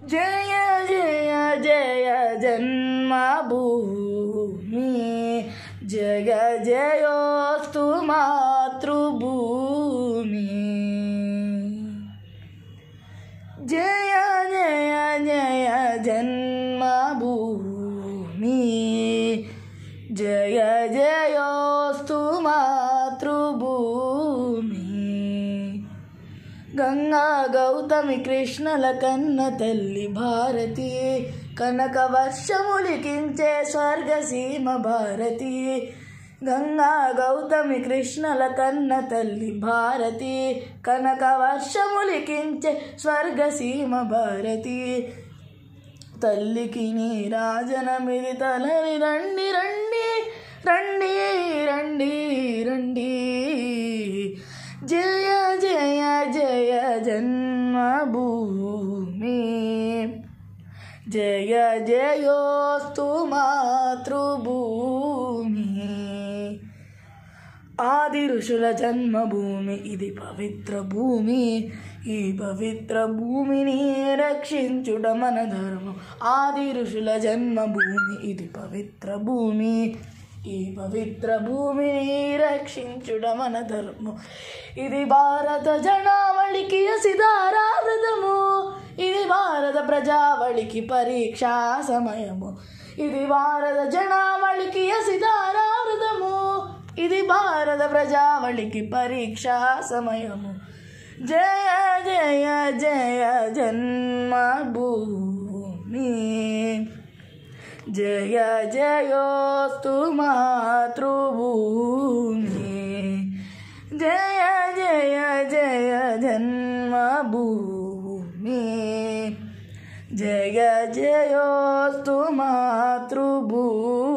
జయ జయ జయ జన్మభూమి జయ జయోస్తు మాతృభూమి జయ జయ జయ జన్మభూమి జయ జయోస్తు మాతృభూమి గంగా గౌతమి కృష్ణల కన్న తల్లి భారతి కనక వర్షములికించే స్వర్గసీమ భారతి గంగా గౌతమి కృష్ణల కన్న తల్లి భారతి కనక వర్షములికించే స్వర్గసీమ భారతి తల్లికి నీరాజనమిది తలని రండి రండి రండి రండి రండి జయ జయ జయ జన్మభూమి జయ జయోస్తు మాతృభూమి ఆది ఋషుల జన్మభూమి ఇది పవిత్ర భూమి ఈ పవిత్ర భూమిని రక్షించుట మన ధర్మం ఆది ఋషుల జన్మభూమి ఇది పవిత్ర భూమి ఈ పవిత్ర భూమిని రక్షించుట మన ధర్మం ఇది భారత జనావళికి సితారారథము ఇది భారత ప్రజావళికి పరీక్షా సమయము ఇది భారత జనావళికి సితారారథము ఇది భారత ప్రజావళికి పరీక్షా సమయము జయ జయ జయ జన్మభూమి జయ జయోస్తు మాతృభూమి జయ జయ జయ జన్మభూమి జయ జయోస్తు మాతృభూమి